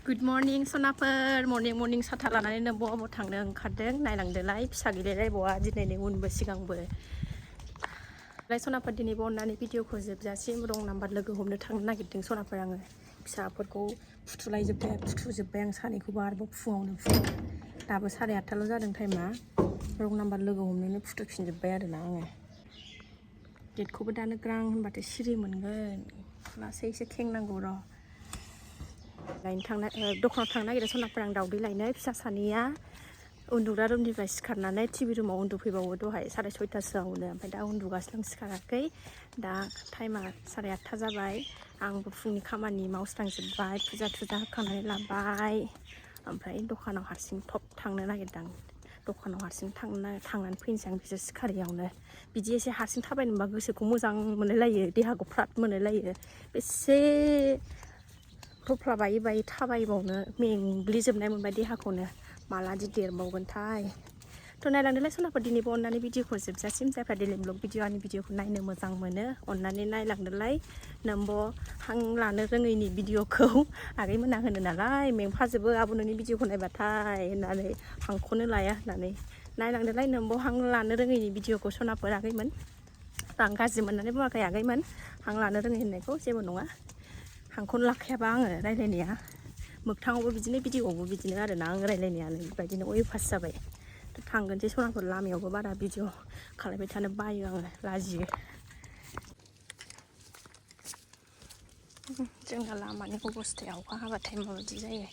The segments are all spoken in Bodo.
Good morning सनाफोर मर्निं साथा लानानै बबाव थांनो ओंखारदों नायलांदोलाय फिसा गैलायलाय बवा दिनै उनबो सिगांबो सनाफोर दिनैबो अननानै भिडिअखौ जोबजासिम रं नाम्बार लोगो हमनो थांनो नागिरदों सनाफोर आङो फिसाफोरखौ फुथुजोब्बाय आं सानैखौबो आरोबाव फुङावनो दाबो 8:30 जादों टाइमा रं नाम्बार लोगो हमनोनो फुथुफिनजोब्बाय आरोना आङो गेटखौबो दानो ग्रां होनबाथाय सिरि मोनगोन लासैसो खेंनांगौ र' दखानाव थांनो नागिरदों सनाफोर आं दावदै लायनो फिसा सानैया उन्दुग्रा रुमनिफ्राय सिखारनानै टिभि रुमाव उन्दुफैबावो दहाय 6:30सोआवनो ओमफ्राय दा उन्दुगासिनो आं सिखाराखै दा टाइमा 8:30 जाबाय आंबो फुंनि खामानि मावस्रांजोब्बाय फुजा होखांनानै लाबाय ओमफ्राय दखानाव हारसिं थप थांनो नागिरदों दखानाव हारसिं थांनानै फैनोसै आं बिसोर सिखारियावनो बिदि एसे हारसिं थाबायनो मोनबा गोसोखौ मोजां मोनलायलायो देहाखौ फ्राद मोनलायलायो बेसे थफ्ला बायै थाबायबावनो मेंग्लिजोबनाय मोनबाय देहाखौनो मालादि देरबावगोनथाय थ' नायलांदोलाय सनाफोर दिनैबो अननानै भिडिअखौ जोबजासिम जायफ्रा डेलि ब्लग आंनि भिडिअखौ नायनो मोजां मोनो अननानै नायलांदोलाय नोंबो हां लानो रोङैनि भिडिअखौ आगैमोना होनो नालाय मेंफाजोबो आब' नोंनि भिडिअखौ नायबाथाय होननानै हांखौनो लाया होननानै नायलांदोलाय नोंबो हां लानो रोङैनि भिडिअखौ सनाफोर आगैमोन आं गाज्रि मोननानै बुङाखै आगैमोन हां लानो रोङै होननायखौ जेबो नङा हांखौनो लाखायाबा आङो रायलायनाया मोगथाङावबो बिदिनो भिडिअआवबो बिदिनो आरोना आं रायलायनायानो बेबायदिनो अयभास जाबाय थांगोनसै सनाफोर लामायावबो बारा भिडिअ खालामबाय थानो बायो आङो लाजियो जोंना लामानि अबस्थाया अखा हाबाथाय माबायदि जायो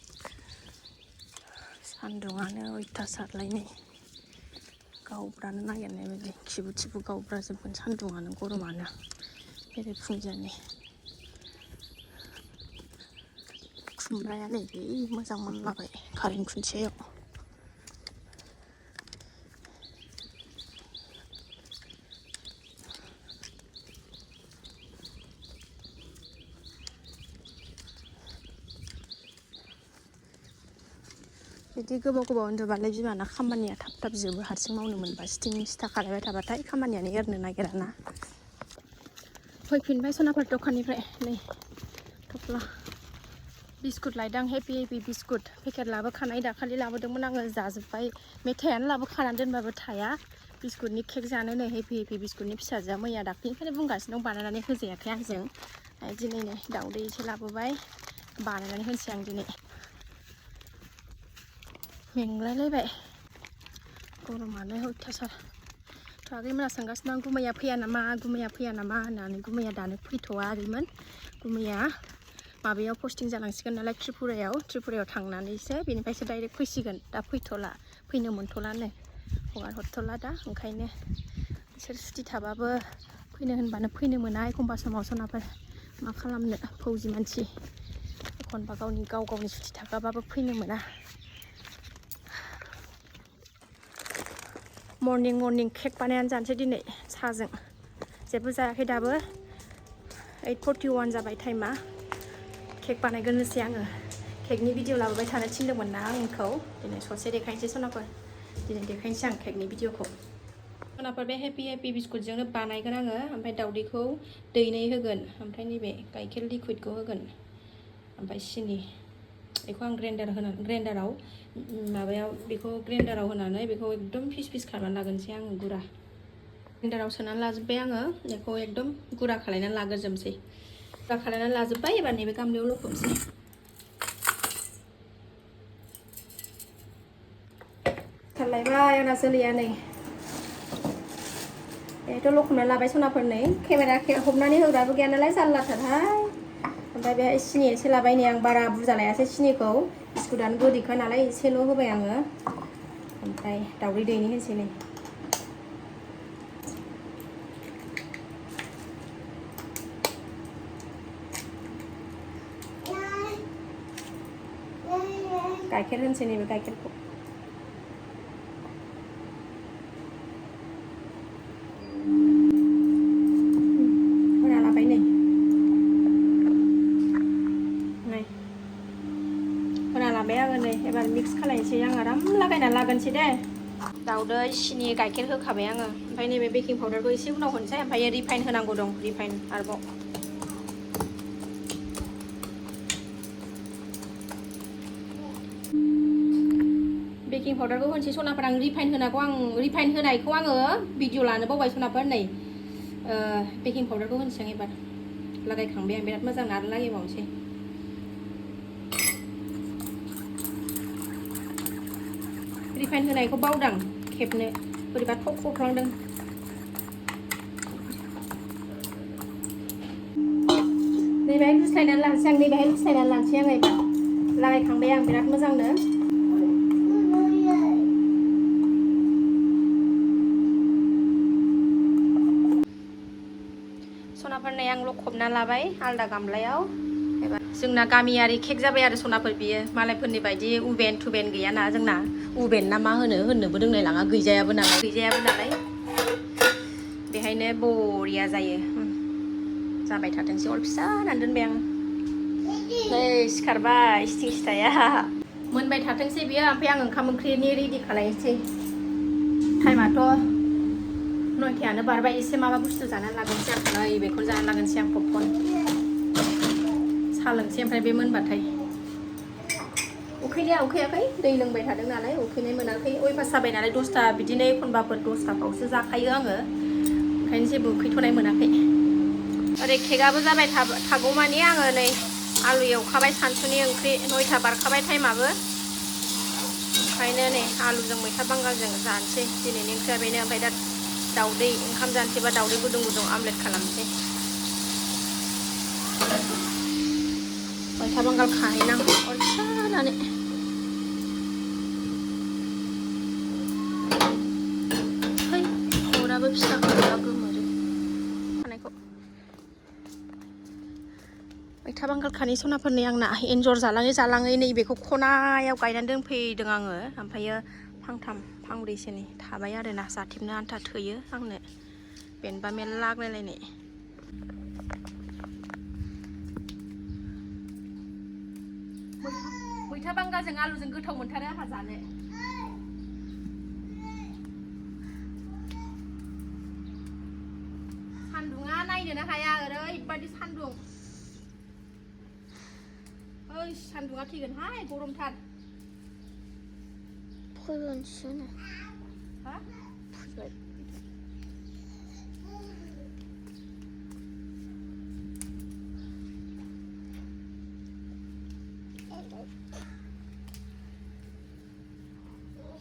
सान्दुङानो अयथासारलाय नै गावब्रानो नागिरनाय बायदि खिबु गावब्राजोबगोन सान्दुङानो गरमानो बेरे फुंजानि खुमब्राया नै मोजां मोनलाबाय कारेन्ट खुन्थियायाव बिदि गोबाव उन्दुबालाय बिमाना खामानिया थाब जोबो हारसिं मावनो मोनबा सिथा खालायबाय थाबाथाय खामानियानो एरनो नागिराना फैफिनबाय सनाफोर दखाननिफ्राय नै थफ्ला बिस्कुट लायदां हेपि बिस्कुट पेकेट लाबोखानाय दाखालि लाबोदोंमोन आङो जाजोब्बाय मेथाइयानो लाबोखानानै दोनबाबो थाया बिस्कुटनि केक जानो नै हेपि बिस्कुटनि फिसाजोआ मैया दाख्लिनिफ्रायनो बुंगासिनो दं बानायनानै होजायाखै आंजों दिनै नै दावदै एसे लाबोबाय बानायनानै होनोसै आं दिनै मेंलायलायबाय गरमानो अयथासार थ' आगैमोना सोंगासिनो दं गुमैया फैया नामा होननानै गुमैया दानो फैथ'वा आगैमोन गुमैया माबायाव पस्टिं जालांसिगोन नालाय त्रिपुरायाव थांनानैसो बेनिफ्रायसो डाइरेक्ट फैसिगोन दा फैनो मोनथ'लानो हगार हरथ'ला दा ओंखायनो बिसोर सुथि थाबाबो फैनो होनबानो फैनो मोना एखमबा समाव सनाफोर मा खालामनो फौजि मानसि एखनबा गावनि सुथि थाखाबाबो फैनो मोना मर्निं केक बानायनानै जानोसै दिनै साहाजों जेबो जायाखै दाबो 8:41 जाबाय टाइमा केक बानायग्रोनोसै आङो केकनि भिडिअ लाबोबाय थानो थिनदोंमोन ना आंखौ दिनै ससे देखायनोसै सनाफोर दिनै देखायनोसै आं केकनि भिडिअखौ सनाफोर बे हेपि बिस्कुटजोंनो बानायगोन आङो ओमफ्राय दावदैखौ दैनै होगोन ओमफ्राय नैबे गाइखेर लिकुइडखौ होगोन ओमफ्राय सिनि बेखौ आं ग्राइन्डाराव होनानै बेखौ एकदम फिस खालामनानै लागोनसै आङो गुरा ग्राइन्डाराव सोनानै लाजोब्बाय आङो बेखौ एकदम गुरा खालायनानै लाग्रोजोबसै गुरा खालायनानै लाजोब्बाय एबार नैबे गामलायाव लखबनोसै खालायबाय आंना जोलैया नै बेथ' लखबनानै लाबाय सनाफोर नै केमेरा हमनानै होग्राबो गैया नालाय जारलाथारहाय ओमफ्राय बेहाय सिनि एसे लाबाय नै आं बारा बुरजा लायासै सिनिखौ बिस्कुटानो गोदैखा नालाय एसेल' होबाय आङो ओमफ्राय दावदै दैनै होनोसै नै गाइखेर होनोसै नैबे गाइखेरखौ होना लाबाय नै होना लाबाय आङो नै एबार मिक्स खालायनोसै आं आराम लागायना लागोनसै दे दावदै सिनि गाइखेर होखाबाय आङो ओमफ्राय नैबे बेकिं पाउडारखौ एसे उनाव होनोसै ओमफ्राय रिफाइन होनांगौ दं रिफाइन आरोबाव बेकिं पाउडारखौ होनोसै सनाफोर आं रिफाइन होनायखौ आङो भिडिअ लानो बावबाय सनाफोर नै बेकिं पाउडारखौ होनोसै आं एबार लागायखांबाय आं बिराद मोजां आरो लागायबावनोसै रिफाइन होनायखौ बावदां खेबनो बोरैबा थख थख्लांदों नैबेहाय लुस्लायनानै लानोसै आं नैबेहाय लुस्लायनानै लानोसै आं एबार लागायखांबाय आं बिराद मोजांनो सनाफोर नै आं लखबना लाबाय आलदा गामलायाव एबा जोंना गामियारि केक जाबाय आरो सनाफोर बियो मालायफोरनि बायदि उबेन थुबेन गैयाना जोंना उबेन ना मा होननोबो रोंलायलाङा गैजायाबो नालाय बेहायनो बरिया जायो जाबाय थाथोंसै अर फिसा होनानै दोनबाय आं नै सिखारबाय सिथिं सिथाया मोनबाय थाथोंसै बियो ओमफ्राय आं ओंखाम ओंख्रिनि रेडि खालायनोसै टाइमाथ' 9थायानो बारबाय एसे माबा बुस्थु जानानै लागोनसै आं नै बेखौनो जानानै लागोनसै आं पपकर्न साहा लोंसै ओमफ्राय बे मोनबाथाय उखैनाया उखैयाखै दै लोंबाय थादों नालाय उखैनाय मोनाखै अयभास जाबाय नालाय 10ता बिदिनो एखनबाफोर 10ताफ्रावसो जाखायो आङो ओंखायनो जेबो उखैथ'नाय मोनाखै ओरै केकआबो जाबाय थागौमानि आङो नै आलु एवखाबाय सानसुनि ओंख्रि 9ता बारखाबाय टाइमाबो ओंखायनो नै आलुजों मैथा बांगालजों जानोसै दिनैनि ओंख्रिया बेनो ओमफ्राय दा दाउदै ओंखाम जानोसैबा दाउदै गुदुं आमलेट खालामसै मैथा बांगाल खाहैनांगौ अर फिसा होनानै है अराबो फिसा खालामबा गोमोरो खानायखौ मैथा बांगाल खानि सनाफोरनि आंना एन्जर जालाङै नैबेखौ खनायाव गायनानै दोनफैदों आङो ओमफ्रायो फांब्रैसोनि थाबाय आरोना जाथेबनो आन्था थोयो आंनो बेनोबा मेरला आग्लायलायनाय मैथा बांगालजों आलुजों गोथाव मोनथारो आंहा जानो सान्दुङा नायनोनो हाया ओरैबायदि सान्दुं ओइ सान्दुङा थैगोनहाय गरमथार फैगोनसोनो हा फैबाय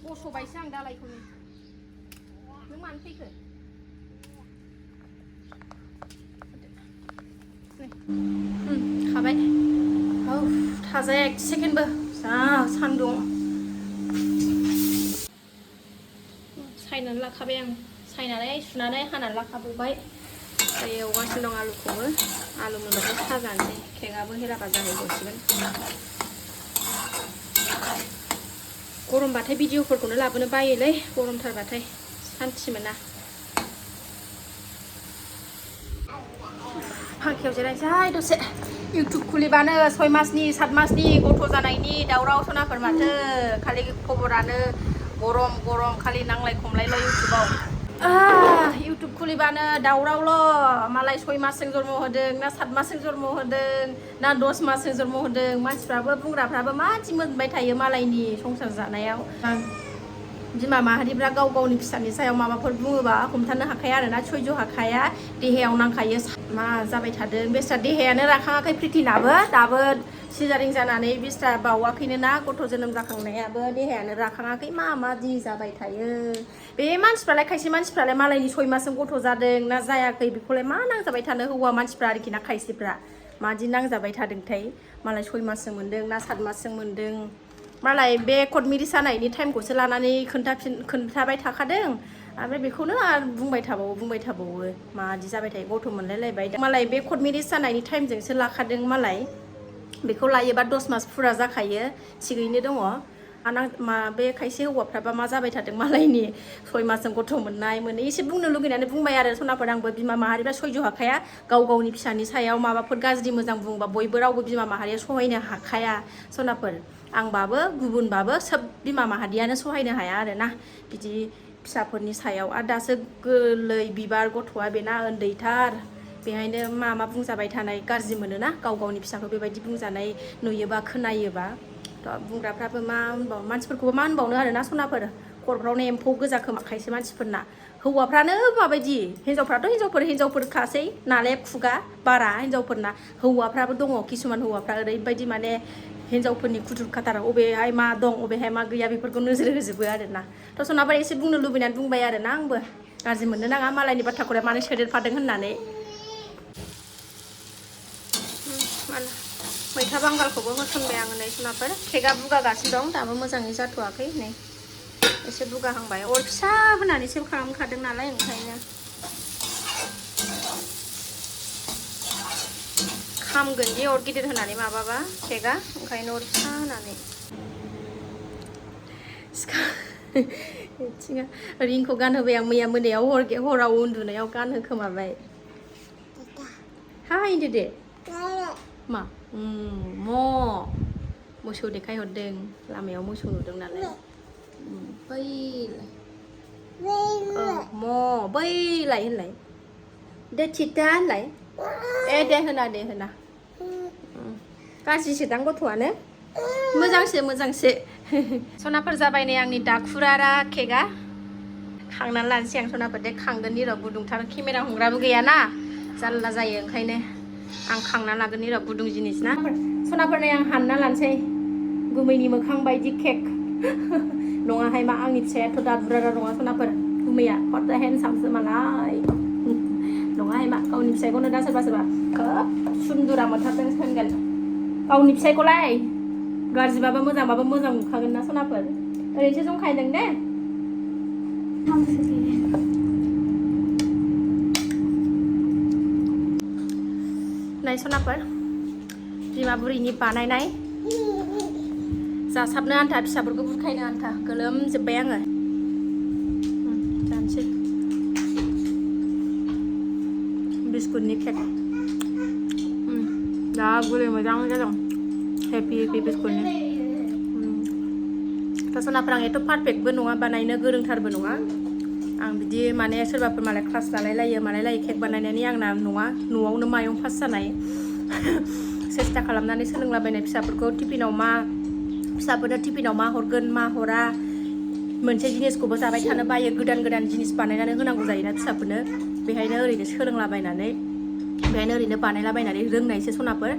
बस'बायसो आं दालायखौनो नों मानो फैखो खाबाय औ थाजाया 1 सेकेन्डबो जा सान्दुं सायनानै लाखाबाय आं सायनानै सुनानै हानानै लाखाबावबाय एवगासिनो दं आलुखौबो आलु मोनबाथाय साहा जानोसै केकआबो हेराबा जाहैबावसिगोन गरमबाथाय भिडिअफोरखौनो लाबोनो बायोलै गरमथारबाथाय सान्थि मोना फांखायाव जिरायनोसै दसे इउटुब खुलिबानो 6 मासनि 7 मासनि गथ' जानायनि दावराव सनाफोर माथो खालि खबरानो गरम खालि नांलाय खमलायल' इउटुबाव इउटुब खुलिबानो दावरावल' मालाय 6 मासजों जन्म होदों ना 7 मासजों जन्म होदों ना 10 मासजों जन्म होदों मानसिफ्राबो बुंग्राफ्राबो मादि मोनबाय थायो मालायनि संसार जानायाव बिमा माहारिफ्रा गाव गावनि फिसानि सायाव माबाफोर बुङोबा हमथानो हाखाया आरोना सयज' हाखाया देहायाव नांखायो मा जाबाय थादों बेस्रा देहायानो राखाङाखै प्रिटिनाबो दाबो सिजारिं जानानै बिस्रा बावाखैनो ना गथ' जोनोम जाखांनायाबो देहायानो राखाङाखै मादि जाबाय थायो बे मानसिफ्रालाय खायसे मानसिफ्रालाय मालायनि 6 मासजों गथ' जादों ना जायाखै बेखौलाय मा नांजाबाय थानो हौवा मानसिफ्रा आरोखि ना खायसेफ्रा मादि नांजाबाय थादोंथाय मालाय 6 मासजों मोन्दों ना 7 मासजों मोन्दों मालाय बे कर्ट मेरिज जानायनि टाइमखौसो लानानै खोन्थाबाय थाखादों ओमफ्राय बेखौनो आरो बुंबाय थाबावो मादि जाबाय थायो गथ' मोनलायलायबाय मालाय बे कर्ट मेरिज जानायनि टाइमजोंसो लाखादों मालाय बेखौ लायोबा 10 मास फुरा जाखायो थिगैनो दङ बे खायसे हौवाफ्राबा मा जाबाय थादों मालायनि 6 मासजों गथ' मोननाय एसे बुंनो लुगैनानै बुंबाय आरो सनाफोर आंबो बिमा माहारिफ्रा सयज' हाखाया गाव गावनि फिसानि सायाव माबाफोर गाज्रि मोजां बुंबा बयबो रावबो बिमा माहारिया सहायनो हाखाया सनाफोर आंबाबो गुबुनबाबो सोब बिमा माहारियानो सहायनो हाया आरोना बिदि फिसाफोरनि सायाव आरो दासो गोरलै बिबार गथ'आ बेना उन्दैथार बेहायनो मा बुंजाबाय थानाय गाज्रि मोनोना गाव गावनि फिसाखौ बेबायदि बुंजानाय नुयोबा खोनायोबा बुंग्राफ्राबो मा होनबावो मानसिफोरखौबो मा होनबावनो आरोना सनाफोर खरफ्रावनो एम्फौ गोजा खोमा खायसे मानसिफोरना हौवाफ्रानो माबायदि हिनजावफोरखासै नालाय खुगा बारा हिनजावफोरना हौवाफ्राबो दङ किसुमान हौवाफ्रा ओरैबायदि माने हिनजावफोरनि कुथुर खाथार अबेहाय मा दं अबेहाय मा गैया बेफोरखौ नोजोर होजोबो आरोना थ' सनाफोर एसे बुंनो लुबैनानै बुंबाय आरोना आंबो गाज्रि मोननो नाङा मालायनि बाथ्राखौलाय मानो सोदेरफादों होननानै मैथा बांगालखौबो होसनबाय आङो नै सनाफोर केकआ बुगागासिनो दं दाबो मोजाङै जाथ'वाखै नै एसे बुगाहांबाय अर फिसा होनानैसो खालामखादों नालाय ओंखायनो खामगोन दि अर गिदिर होनानै माबाबा केकआ ओंखायनो अर फिसा होनानै रिंखौ गानहोबाय आं मैया मोनायाव हराव उन्दुनायाव गानहोखोमाबाय हाय होनदो दे मा मोसौ देखायहरदों लामायाव मोसौ नुदों नालाय बैलाय होनलाय दे थिथा होनलाय दे होना गाज्रिसोदां गथ'आनो मोजांसो सनाफोर जाबाय नै आंनि दाखुरारा केकआ खांनानै लानोसै आं सनाफोर दे खांगोन र' गुदुंथार केमेरा हमग्राबो गैयाना जारला जायो ओंखायनो आं खांना लागोन र' गुदुं जिनिस ना सनाफोर नै आं हानना लानोसै गुमैनि मोखां बायदि केक नङाहाय मा आंनि फिसायाथ' दादुरारा नङा सनाफोर गुमैया हट हेन्डसामसो मालाय नङाहाय मा गावनि फिसायखौनो दा सोरबा खोब सुन्दुरा मोनथारदों होनगोन गावनि फिसायखौलाय गाज्रिबाबो मोजांबाबो मोजां नुखागोन ना सनाफोर ओरैनोसो जंखायदों दे नाय सनाफोर बिमा बुरैनि बानायनाय जासाबनो आन्था फिसाफोरखौ बुरखायनो आन्था गोलोमजोब्बाय आङो जानोसै बिस्कुटनि केक दा गुरै मोजां जादों हेपि बिस्कुटनि सनाफोर आं एथ' पारफेक्टबो नङा बानायनो गोरोंथारबो नङा आं बिदि माने सोरबाफोर मालाय क्लास लालायलायो केक बानायनायनि आंना नङा न'आवनो मायाव पास जानाय सेस्था खालामनानै सोलोंलाबायनाय फिसाफोरखौ फिसाफोरनो टिफिनाव मा हरगोन मा हरा मोनसे जिनिसखौबो जाबाय थानो बायो गोदान जिनिस बानायनानै होनांगौ जायोना फिसाफोरनो बेहायनो ओरैनो सोलोंलाबायनानै बेहायनो ओरैनो बानायलाबायनानै रोंनायसो सनाफोर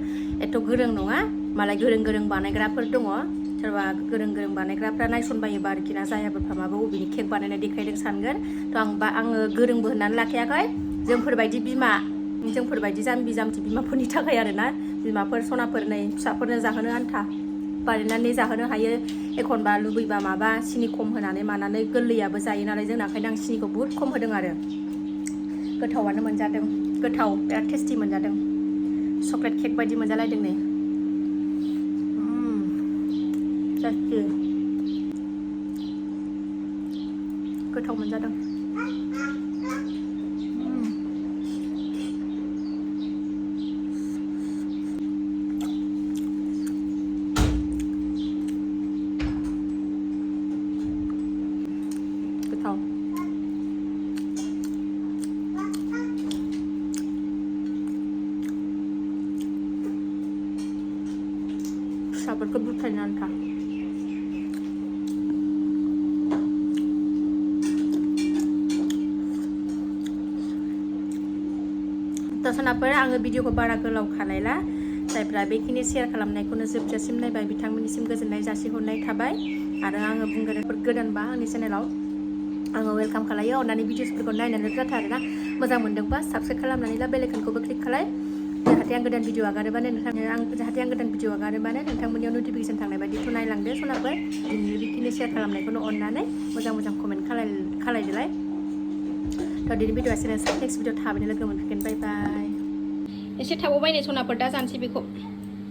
एथ' गोरों नङा मालाय गोरों बानायग्राफोर दङ सोरबा गोरों बानायग्राफ्रा नायसनबायोबा आरोखि ना जायाबो फामाबो बबेनि केक बानायनाय देखायदों सानगोन थ' आङो गोरोंबो होननानै लाखायाखै जोंफोरबायदि जाम्बि जाम्बि बिमाफोरनि थाखाय आरोना बिमाफोर सनाफोर नै फिसाफोरनो जाहोनो आन्था बानायनानै जाहोनो हायो एखनबा लुबैबा माबा सिनि खम होनानै मानानै गोरलैयाबो जायो नालाय जोंना ओंखायनो आं सिनिखौ बुहुत खम होदों आरो गोथावानो मोनजादों गोथाव बिराद टेस्टि मोनजादों चक्लेट केक बायदि मोनजालायदों नै गोथाव मोनजादों गोथाव फिसाफोरखौ बुरखायनो आन्था सनाफोर आङो भिडिअखौ बारा गोलाव खालायला जायफ्रा बेखिनि शेयार खालामनायखौनो जोबजासिम नायबाय बिथांमोननिसिम गोजोननाय जासिहरनाय थाबाय आरो आङो बुंगोनफोर गोदानबा आंनि चेनेलाव आङो वेलकाम खालायो अननानै भिडिअसफोरखौ नायनानै जाथा आरोना मोजां मोनदोंबा साबस्क्राइब खालामनानै ला बेल आइकनखौबो क्लिक खालाय जाहाथे आं गोदान भिडिअ आगारोबानो नोंथांमोननियाव नटिफिकेसन थांनाय बायदिथ' नायलांदो सनाफोर दिनैनि बेखिनि शेयार खालामनायखौनो अननानै मोजां कमेन्ट खालायदोलाय थ' दिनै भिडिअआ एसेनोसै नेक्स्ट भिडिअ थाबैनो लोगो मोनफिनगोन बाय बाय एसे थाबावबाय नै सनाफोर दा जानोसै बेखौ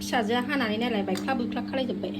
फिसाजोआ हानानै नायलाय बायख्ला बुख्ला खालायजोब्बाय